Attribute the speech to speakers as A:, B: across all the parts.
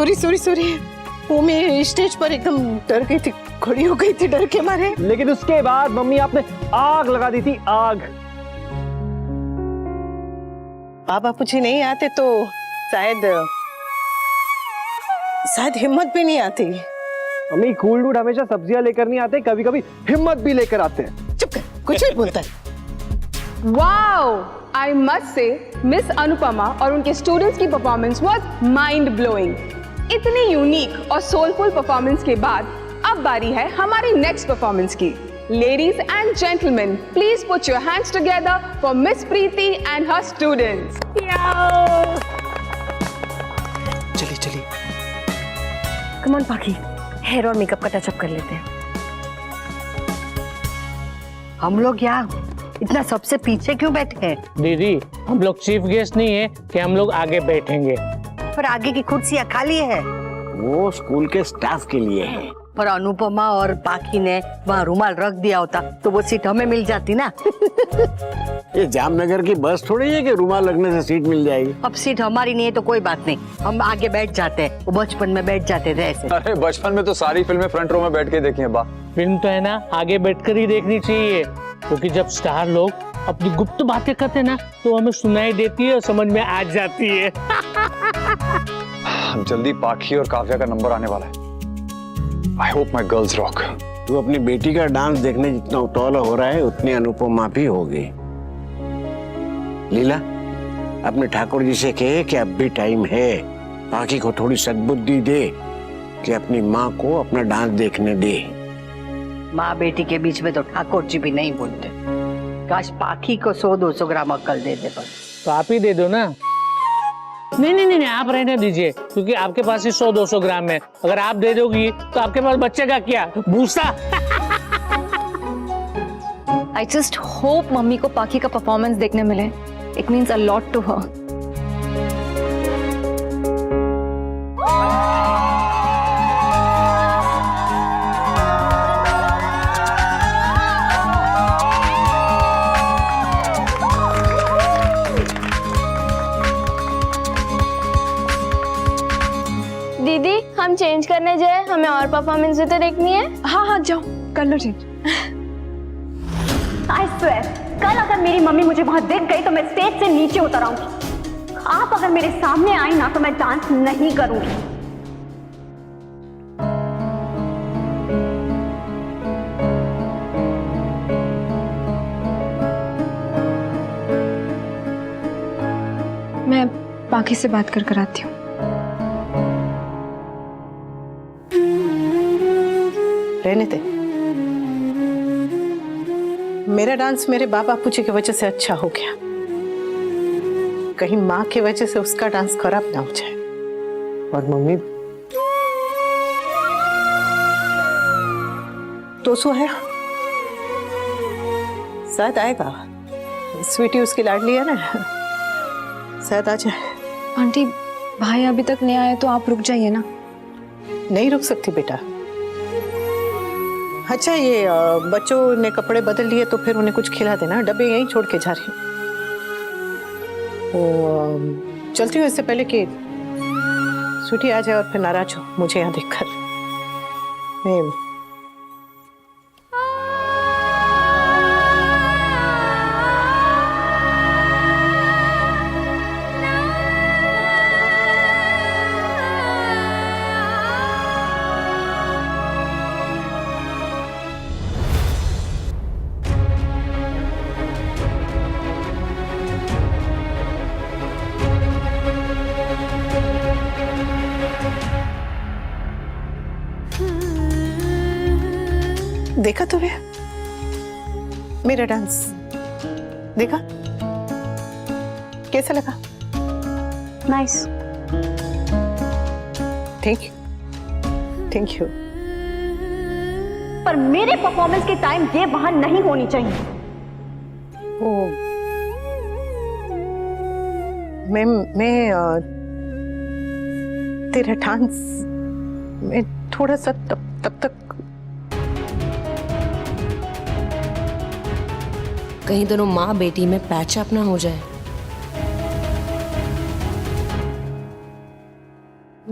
A: Sorry sorry sorry, वो मैं stage पर एकदम डर गई थी, खड़ी हो गई थी डर के मारे।
B: लेकिन उसके बाद मम्मी आपने आग लगा दी थी, आग।
A: बापूजी नहीं आते तो शायद हिम्मत भी नहीं आती।
B: मम्मी कूल डूड हमेशा सब्जियां लेकर नहीं आते, कभी कभी हिम्मत भी लेकर आते हैं।
A: चुप कर, कुछ नहीं बोलता है।
C: Wow, I must say miss Anupama और उनके स्टूडेंट्स की परफॉर्मेंस वाज माइंड ब्लोइंग। इतनी यूनिक और सोलफुल परफॉर्मेंस के बाद अब बारी है हमारी नेक्स्ट परफॉर्मेंस की। Ladies and gentlemen, please put your hands together for Miss Preeti and her students.
A: चलिए चलिए।
D: कम ऑन पाखी, हेयर और मेकअप का टचअप कर लेते हैं। हम लोग यहाँ इतना सबसे पीछे क्यों बैठे हैं?
E: दीदी, हम लोग चीफ गेस्ट नहीं है कि हम लोग आगे बैठेंगे।
D: पर आगे की कुर्सियाँ खाली है।
F: वो स्कूल के स्टाफ के लिए है।
D: पर अनुपमा और पाखी ने वहाँ रुमाल रख दिया होता तो वो सीट हमें मिल जाती ना।
F: ये जामनगर की बस थोड़ी है कि रुमाल लगने से सीट मिल जाएगी।
D: अब सीट हमारी नहीं है तो कोई बात नहीं, हम आगे बैठ जाते हैं। वो बचपन में बैठ जाते थे ऐसे।
G: अरे बचपन में तो सारी फिल्में फ्रंट रो में बैठ के देखी हैं बा।
E: फिल्म तो है ना आगे बैठकर ही देखनी चाहिए, क्योंकि जब स्टार लोग अपनी गुप्त बातें करते हैं ना तो हमें सुनाई देती है और समझ में आ जाती है।
G: जल्दी पाखी और काव्या का नंबर आने वाला है। I hope my girls rock.
F: तू अपनी बेटी का डांस देखने जितना उतावला हो रहा है उतनी अनुपमा भी होगी। लीला, अपने ठाकुर जी से कहे कि अब भी टाइम है, पाखी को थोड़ी सद्बुद्धि दे कि अपनी माँ को अपना डांस देखने दे।
D: माँ बेटी के बीच में तो ठाकुर जी भी नहीं बोलते। काश पाखी को 100-200 ग्राम अक्ल दे दे बस।
E: तो आप ही दे दो ना। नहीं, आप रहने दीजिए, क्योंकि आपके पास ही 100-200 ग्राम है। अगर आप दे दोगी तो आपके पास बच्चे का क्या, भूसा।
H: I just hope मम्मी को पाखी का परफॉर्मेंस देखने मिले। It means a lot to her.
I: दीदी, हम चेंज करने जाए, हमें और परफॉर्मेंस भी तो देखनी है।
C: हाँ, जाओ कर लो चेंज।
J: I swear, कल अगर मेरी मम्मी मुझे वहां देख गई तो मैं स्टेज से नीचे उतर आऊंगी। आप अगर मेरे सामने आई ना तो मैं डांस नहीं करूंगी।
H: मैं पाखी से बात कर आती हूँ।
A: रहने दे। मेरा डांस मेरे बापूजी की वजह से अच्छा हो गया, कहीं माँ की वजह से उसका डांस खराब ना हो जाए।
B: और मम्मी
A: तो सो है, शायद आएगा। स्वीटी उसकी लाडली है ना, शायद आ जाए।
H: आंटी, भाई अभी तक नहीं आए तो आप रुक जाइए ना।
A: नहीं रुक सकती बेटा। अच्छा, ये बच्चों ने कपड़े बदल लिए तो फिर उन्हें कुछ खिला देना, डब्बे यहीं छोड़ के जा रही हूँ। चलती हूँ इससे पहले कि स्वीटी आ जाए और फिर नाराज हो मुझे यहाँ देखकर। मैं देखा तूने मेरा डांस? देखा कैसा लगा?
J: नाइस।
A: Thank you.
J: पर मेरे परफॉर्मेंस के टाइम ये वहां नहीं होनी चाहिए।
A: ओ, मैं तेरा डांस में थोड़ा सा तब तक
K: कहीं दोनों माँ बेटी में पैचअप ना हो जाए।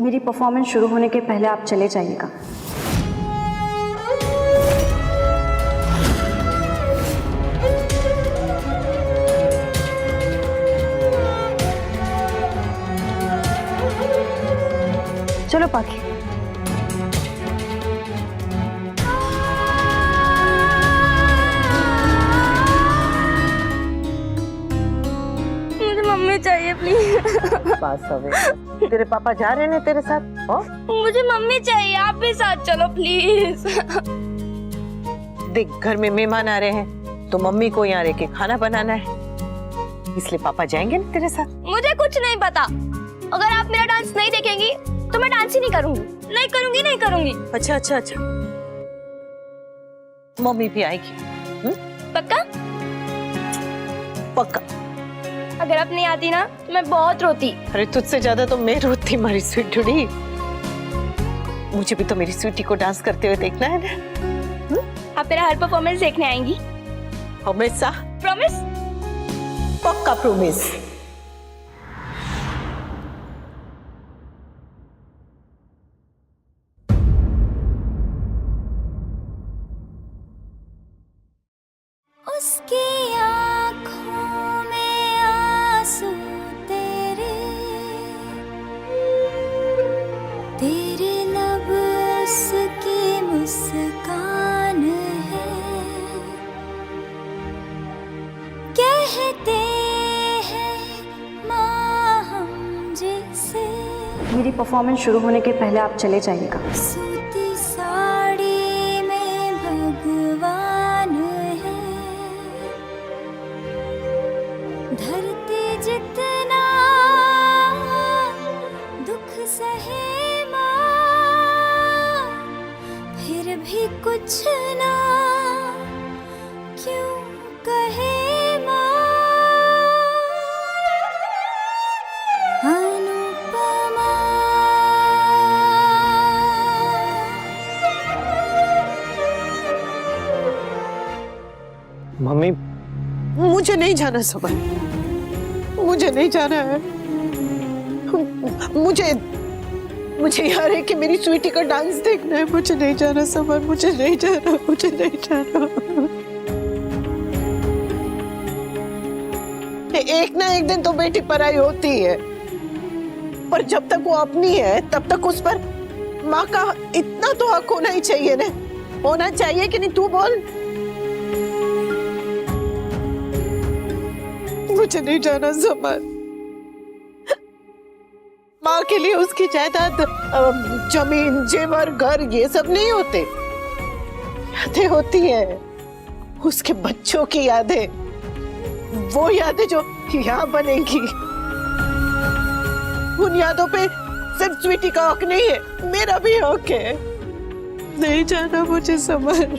J: मेरी परफॉर्मेंस शुरू होने के पहले आप चले जाइएगा। चलो पाखी।
I: मुझे मम्मी चाहिए प्लीज।
A: बस हवे तेरे पापा जा रहे हैं तेरे साथ। ओ?
I: मुझे मम्मी चाहिए, आप भी साथ चलो प्लीज।
A: देख घर में मेहमान आ रहे हैं तो मम्मी को यहाँ रह के खाना बनाना है, इसलिए पापा जाएंगे ना तेरे साथ।
I: मुझे कुछ नहीं पता, अगर आप मेरा डांस नहीं देखेंगी तो मैं डांस ही नहीं करूंगी, नहीं करूंगी, नहीं करूंगी।
A: अच्छा अच्छा अच्छा, मम्मी भी आएगी।
I: पक्का?
A: पक्का।
I: अगर आप नहीं आती ना तो मैं बहुत रोती।
A: अरे तुझसे ज्यादा तो मैं रोती हमारी स्वीटुड़ी। मुझे भी तो मेरी स्वीटी को डांस करते हुए देखना है ना।
I: आप मेरा हर परफॉर्मेंस देखने आएंगी?
A: हमेशा।
I: प्रॉमिस?
A: पक्का प्रॉमिस।
I: उसकी आँखों में आंसू तेरे, तेरे लब उसकी मुस्कान है, कहते हैं माँ हम जिसे।
J: मेरी परफॉर्मेंस शुरू होने के पहले आप चले जाइएगा।
I: सूती साड़ी में भगवान है, धरती जितना दुख सहे माँ, फिर भी कुछ ना क्यों कहे माँ। अनुपमा।
B: मम्मी
A: मुझे नहीं जाना सुबह, मुझे नहीं जाना है। मुझे यार है कि मेरी स्वीटी का डांस देखना है। मुझे नहीं जाना सुबह, मुझे नहीं जाना, मुझे नहीं जाना। एक ना एक दिन तो बेटी पराई होती है, पर जब तक वो अपनी है तब तक उस पर माँ का इतना तो हक होना ही चाहिए ना। होना चाहिए कि नहीं, तू बोल। मुझे नहीं जाना समर। माँ के लिए उसकी जायदाद, जमीन, जेवर, घर ये सब नहीं होते। यादें होती हैं, उसके बच्चों की यादें, वो यादें जो यहाँ बनेंगी। उन यादों पे सिर्फ स्वीटी का हक नहीं है, मेरा भी हक है। नहीं जाना मुझे समर।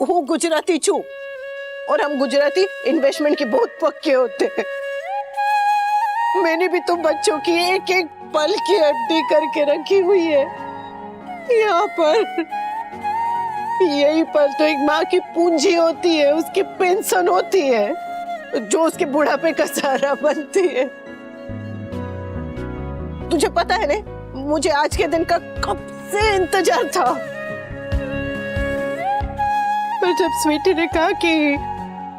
A: वो गुजराती छू और हम गुजराती इन्वेस्टमेंट की बहुत पक्के होते हैं। मैंने भी तो बच्चों की एक एक पल की हड्डी करके रखी हुई है यहाँ पर। यही पल तो एक माँ की पूंजी होती है, उसकी पेंशन होती है, जो उसके बुढ़ापे का सहारा बनती है। तुझे पता है ना, मुझे आज के दिन का कब से इंतजार था। पर जब स्वीटी ने कहा कि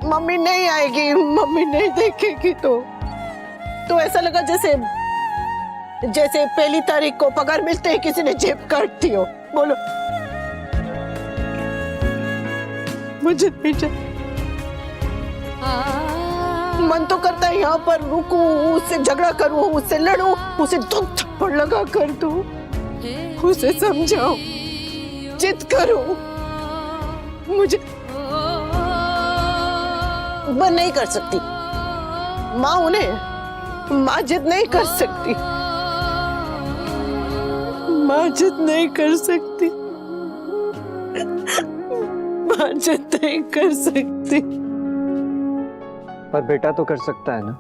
A: मम्मी नहीं आएगी, मम्मी नहीं देखेगी, तो ऐसा लगा जैसे पहली तारीख को पगार मिलते ही किसी ने जेब काट दी हो। बोलो, मुझे नहीं मन तो करता है यहाँ पर रुकूं, उससे झगड़ा करूं, उससे लड़ूं, उसे दो थप्पड़ लगा कर दूं, उसे समझाऊं, जिद करूं। मुझे मैं नहीं कर सकती। माँ जिद नहीं कर सकती, माँ जिद नहीं कर सकती, माँ जिद नहीं कर सकती।
B: पर बेटा तो कर सकता है ना।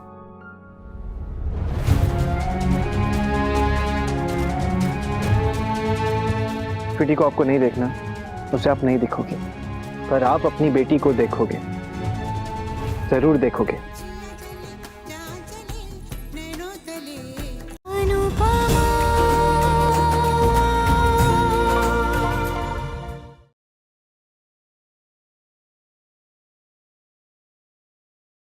B: स्वीटी को आपको नहीं देखना, उसे आप नहीं देखोगे, पर आप अपनी बेटी को देखोगे, जरूर देखोगे।